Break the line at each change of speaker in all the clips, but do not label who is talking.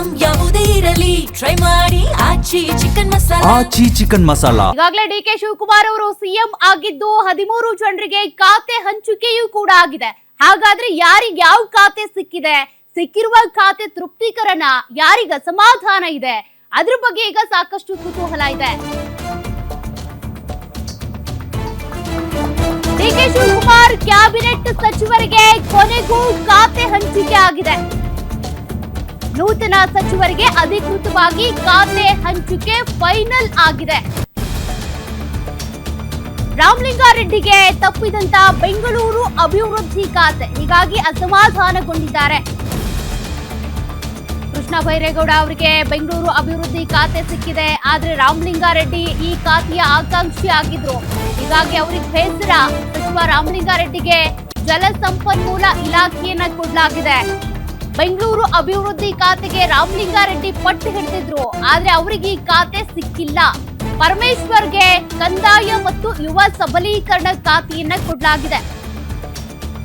Item ಯಾವುದೇ ಇರಲಿ try ಮಾಡಿ ಆಚಿ ಚಿಕನ್ ಮಸಾಲಾ.
ಈಗಾಗಲೇ ಡಿಕೆ ಶಿವಕುಮಾರ್ ಅವರು ಸಿಎಂ ಆಗಿದ್ದು 13 ಜನರಿಗೆ ಖಾತೆ ಹಂಚಿಕೆಯೂ ಕೂಡ ಆಗಿದೆ. ಹಾಗಾದ್ರೆ ಯಾರಿಗೆ ಯಾವ ಖಾತೆ ಸಿಕ್ಕಿದೆ, ಸಿಕ್ಕಿರುವ ಖಾತೆ ತೃಪ್ತಿಕರನ, ಯಾರಿಗ ಸಮಾಧಾನ ಇದೆ, ಅದ್ರ ಬಗ್ಗೆ ಈಗ ಸಾಕಷ್ಟು ಕುತೂಹಲ ಇದೆ. ಡಿಕೆ ಶಿವಕುಮಾರ್ ಕ್ಯಾಬಿನೆಟ್ ಸಚಿವರಿಗೆ ಕೊನೆಗೂ ಖಾತೆ ಹಂಚಿಕೆ ಆಗಿದೆ. ನೂತನ ಸಚಿವರಿಗೆ ಅಧಿಕೃತವಾಗಿ ಖಾತೆ ಹಂಚಿಕೆ ಫೈನಲ್ ಆಗಿದೆ. ರಾಮಲಿಂಗಾರೆಡ್ಡಿಗೆ ತಪ್ಪಿದಂತ ಬೆಂಗಳೂರು ಅಭಿವೃದ್ಧಿ ಖಾತೆ, ಹೀಗಾಗಿ ಅಸಮಾಧಾನಗೊಂಡಿದ್ದಾರೆ. ಕೃಷ್ಣ ಬೈರೇಗೌಡ ಅವರಿಗೆ ಬೆಂಗಳೂರು ಅಭಿವೃದ್ಧಿ ಖಾತೆ ಸಿಕ್ಕಿದೆ. ಆದ್ರೆ ರಾಮಲಿಂಗಾರೆಡ್ಡಿ ಈ ಖಾತೆಯ ಆಕಾಂಕ್ಷಿ ಆಗಿದ್ರು. ಹೀಗಾಗಿ ಅವರಿಗೆ ಬೇಸರ. ಸಚಿವ ರಾಮಲಿಂಗಾರೆಡ್ಡಿಗೆ ಜಲಸಂಪನ್ಮೂಲ ಇಲಾಖೆಯನ್ನ ಕೊಡಲಾಗಿದೆ. ಬೆಂಗಳೂರು ಅಭಿವೃದ್ಧಿ ಖಾತೆಗೆ ರಾಮಲಿಂಗಾರೆಡ್ಡಿ ಪಟ್ಟು ಹಿಡಿದಿದ್ರು. ಆದ್ರೆ ಅವರಿಗೆ ಈ ಖಾತೆ ಸಿಕ್ಕಿಲ್ಲ. ಪರಮೇಶ್ವರ್ಗೆ ಕಂದಾಯ ಮತ್ತು ಯುವ ಸಬಲೀಕರಣ ಖಾತೆಯನ್ನ ಕೊಡಲಾಗಿದೆ.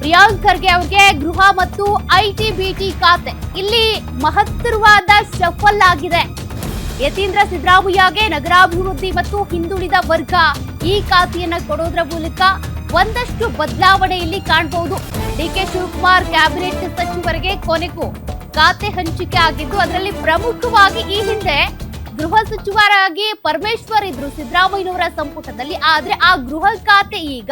ಪ್ರಿಯಾಂಕ್ ಖರ್ಗೆ ಅವರಿಗೆ ಗೃಹ ಮತ್ತು ಐಟಿ-ಬಿಟಿ ಖಾತೆ. ಇಲ್ಲಿ ಮಹತ್ತರವಾದ ಶಫಲ್ ಆಗಿದೆ. ಯತೀಂದ್ರ ಸಿದ್ದರಾಮಯ್ಯಗೆ ನಗರಾಭಿವೃದ್ಧಿ ಮತ್ತು ಹಿಂದುಳಿದ ವರ್ಗ ಈ ಖಾತೆಯನ್ನ ಕೊಡೋದ್ರ ಮೂಲಕ ಒಂದಷ್ಟು ಬದಲಾವಣೆ ಇಲ್ಲಿ ಕಾಣಬಹುದು. ಡಿಕೆ ಶಿವಕುಮಾರ್ ಕ್ಯಾಬಿನೆಟ್ ಸಚಿವರಿಗೆ ಕೊನೆಗೂ ಖಾತೆ ಹಂಚಿಕೆ ಆಗಿದ್ದು, ಅದರಲ್ಲಿ ಪ್ರಮುಖವಾಗಿ ಈ ಹಿಂದೆ ಗೃಹ ಸಚಿವರಾಗಿ ಪರಮೇಶ್ವರ್ ಇದ್ರು ಸಿದ್ದರಾಮಯ್ಯನವರ ಸಂಪುಟದಲ್ಲಿ. ಆದ್ರೆ ಆ ಗೃಹ ಖಾತೆ ಈಗ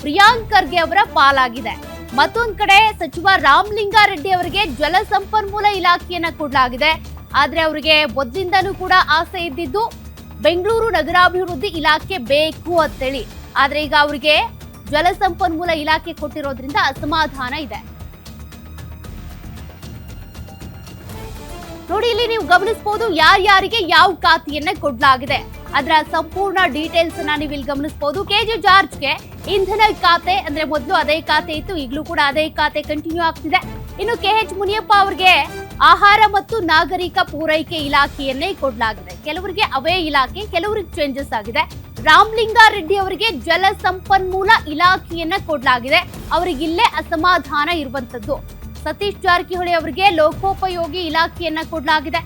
ಪ್ರಿಯಾಂಕ್ ಖರ್ಗೆ ಅವರ ಪಾಲಾಗಿದೆ. ಮತ್ತೊಂದ್ ಕಡೆ ಸಚಿವ ರಾಮಲಿಂಗಾರೆಡ್ಡಿ ಅವರಿಗೆ ಜಲಸಂಪನ್ಮೂಲ ಇಲಾಖೆಯನ್ನ ಕೊಡಲಾಗಿದೆ. ಆದ್ರೆ ಅವರಿಗೆ ಮೊದಲಿಂದನೂ ಕೂಡ ಆಸೆ ಇದ್ದಿದ್ದು ಬೆಂಗಳೂರು ನಗರಾಭಿವೃದ್ಧಿ ಇಲಾಖೆ ಬೇಕು ಅಂತೇಳಿ. ಆದ್ರೆ ಈಗ ಅವರಿಗೆ ಜಲಸಂಪನ್ಮೂಲ ಇಲಾಖೆ ಕೊಟ್ಟಿರೋದ್ರಿಂದ ಅಸಮಾಧಾನ ಇದೆ. ನೋಡಿ, ಇಲ್ಲಿ ನೀವು ಗಮನಿಸಬಹುದು ಯಾರ್ಯಾರಿಗೆ ಯಾವ ಖಾತೆಯನ್ನ ಕೊಡಲಾಗಿದೆ. ಅದರ ಸಂಪೂರ್ಣ ಡೀಟೇಲ್ಸ್ ಅನ್ನ ನೀವು ಇಲ್ಲಿ ಗಮನಿಸಬಹುದು. ಕೆಜೆ ಜಾರ್ಜ್ಗೆ ಇಂಧನ ಖಾತೆ, ಅಂದ್ರೆ ಮೊದಲು ಅದೇ ಖಾತೆ ಇತ್ತು, ಈಗಲೂ ಕೂಡ ಅದೇ ಖಾತೆ ಕಂಟಿನ್ಯೂ ಆಗ್ತಿದೆ. ಇನ್ನು ಕೆಎಚ್ ಮುನಿಯಪ್ಪ ಅವರಿಗೆ ಆಹಾರ ಮತ್ತು ನಾಗರಿಕ ಪೂರೈಕೆ ಇಲಾಖೆಯನ್ನೇ ಕೊಡಲಾಗಿದೆ. ಕೆಲವರಿಗೆ ಅವೇ ಇಲಾಖೆ, ಕೆಲವರಿಗೆ ಚೇಂಜಸ್ ಆಗಿದೆ. ರಾಮಲಿಂಗಾರೆಡ್ಡಿ ಅವರಿಗೆ ಜಲ ಸಂಪನ್ಮೂಲ ಇಲಾಖೆಯನ್ನ ಕೊಡಲಾಗಿದೆ. ಅವರಿಗೆ ಇಲ್ಲೇ ಅಸಮಾಧಾನ ಇರುವಂತದ್ದು. ಸತೀಶ್ ಜಾರಕಿಹೊಳಿ ಅವರಿಗೆ ಲೋಕೋಪಯೋಗಿ ಇಲಾಖೆಯನ್ನ ಕೊಡಲಾಗಿದೆ.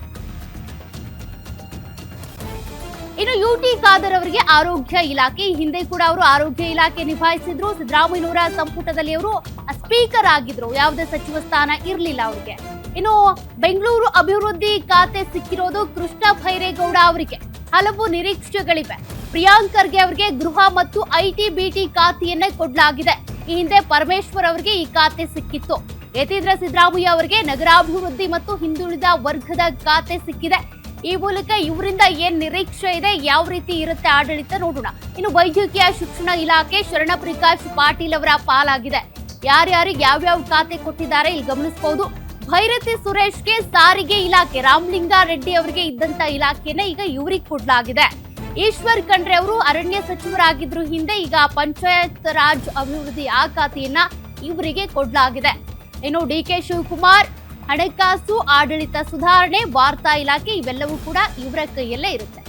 ಇನ್ನು ಯುಟಿ ಖಾದರ್ ಅವರಿಗೆ ಆರೋಗ್ಯ ಇಲಾಖೆ. ಈ ಹಿಂದೆ ಕೂಡ ಅವರು ಆರೋಗ್ಯ ಇಲಾಖೆ ನಿಭಾಯಿಸಿದ್ರು. ಸಿದ್ದರಾಮಯ್ಯನವರ ಸಂಪುಟದಲ್ಲಿ ಅವರು ಸ್ಪೀಕರ್ ಆಗಿದ್ರು. ಯಾವುದೇ ಸಚಿವ ಸ್ಥಾನ ಇರಲಿಲ್ಲ ಅವರಿಗೆ. ಇನ್ನು ಬೆಂಗಳೂರು ಅಭಿವೃದ್ಧಿ ಖಾತೆ ಸಿಕ್ಕಿರೋದು ಕೃಷ್ಣ ಬೈರೇಗೌಡ ಅವರಿಗೆ. ಹಲವು ನಿರೀಕ್ಷೆಗಳಿವೆ. ಪ್ರಿಯಾಂಕ್ ಖರ್ಗೆ ಅವರಿಗೆ ಗೃಹ ಮತ್ತು ಐಟಿ-ಬಿಟಿ ಖಾತೆಯನ್ನ ಕೊಡಲಾಗಿದೆ. ಈ ಹಿಂದೆ ಪರಮೇಶ್ವರ್ ಅವರಿಗೆ ಈ ಖಾತೆ ಸಿಕ್ಕಿತ್ತು. ಯತೀಂದ್ರ ಸಿದ್ದರಾಮಯ್ಯ ಅವರಿಗೆ ನಗರಾಭಿವೃದ್ಧಿ ಮತ್ತು ಹಿಂದುಳಿದ ವರ್ಗದ ಖಾತೆ ಸಿಕ್ಕಿದೆ. ಈ ಮೂಲಕ ಇವರಿಂದ ಏನ್ ನಿರೀಕ್ಷೆ ಇದೆ, ಯಾವ ರೀತಿ ಇರುತ್ತೆ ಆಡಳಿತ ನೋಡೋಣ. ಇನ್ನು ವೈದ್ಯಕೀಯ ಶಿಕ್ಷಣ ಇಲಾಖೆ ಶರಣಪ್ರಕಾಶ್ ಪಾಟೀಲ್ ಅವರ ಪಾಲಾಗಿದೆ. ಯಾರ್ಯಾರಿಗೆ ಯಾವ್ಯಾವ ಖಾತೆ ಕೊಟ್ಟಿದ್ದಾರೆ ಇಲ್ಲಿ ಗಮನಿಸಬಹುದು. ಭೈರತಿ ಸುರೇಶ್ಗೆ ಸಾರಿಗೆ ಇಲಾಖೆ, ರಾಮಲಿಂಗಾರೆಡ್ಡಿ ಅವರಿಗೆ ಇದ್ದಂತ ಇಲಾಖೆಯನ್ನ ಈಗ ಇವರಿಗೆ ಕೊಡಲಾಗಿದೆ. ಈಶ್ವರ್ ಖಂಡ್ರೆ ಅವರು ಅರಣ್ಯ ಸಚಿವರಾಗಿದ್ರು ಹಿಂದೆ, ಈಗ ಪಂಚಾಯತ್ ರಾಜ್ ಅಭಿವೃದ್ಧಿ ಆ ಖಾತೆಯನ್ನ ಇವರಿಗೆ ಕೊಡಲಾಗಿದೆ. ಇನ್ನು ಡಿಕೆ ಶಿವಕುಮಾರ್ ಹಣಕಾಸು, ಆಡಳಿತ ಸುಧಾರಣೆ, ವಾರ್ತಾ ಇಲಾಖೆ ಇವೆಲ್ಲವೂ ಕೂಡ ಇವರ ಕೈಯಲ್ಲೇ ಇರುತ್ತೆ.